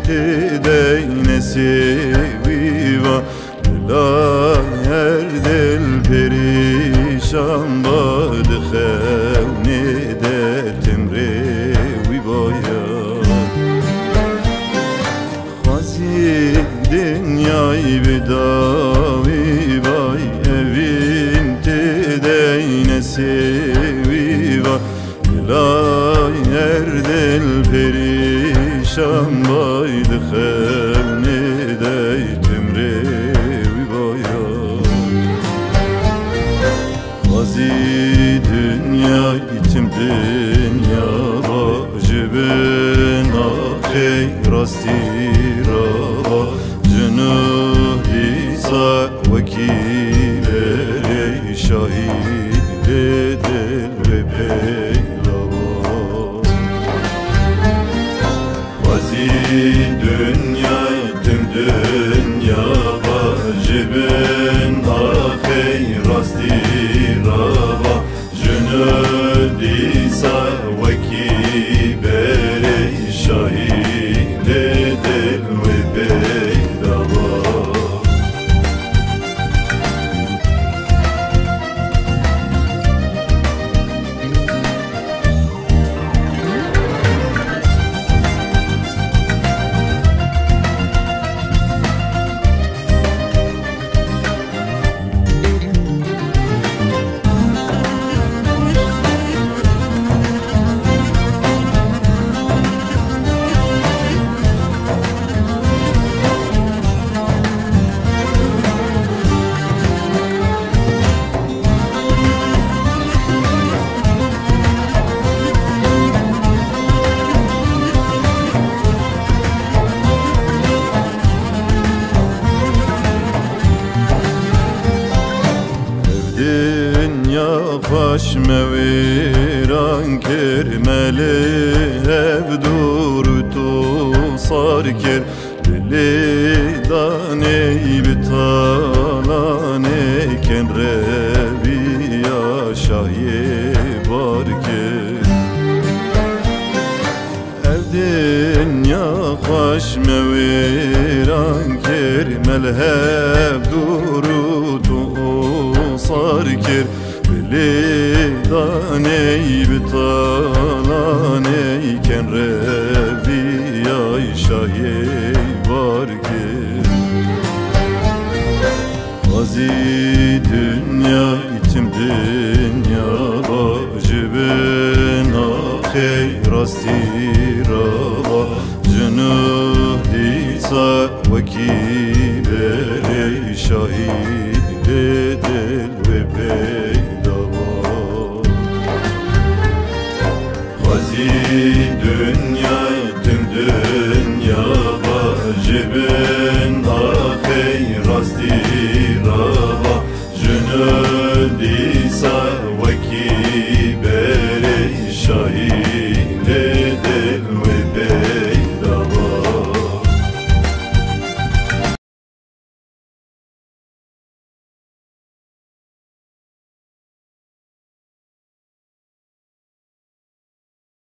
تدينسي ويوا لا يردل perişan bad خوني ده تمري ويبايا خازي dünyayı bedavi vay evin tedeynesi viva Lay erdel perişan baydı khevne dey tümre vivaya Vazi dünya itim dünya bacibin ahey rasti rava Cünühdisa vekile şahid edel ve peylava Vazi dünya tüm dünya vacibin ahey rasti rava Cünühdisa vekile şahid edel ve peylava Dünya baş meviran kermeli ev durdu sarker Dili daney bitalane ken reviya şahye barker Ev dünya baş meviran kermeli ev durdu sarker Bili daney bitalaney ken reviyay şahye varker Vazi dünya itim dünya vacibin ahey rasti rava Cünühdisa vekile şahid edel ve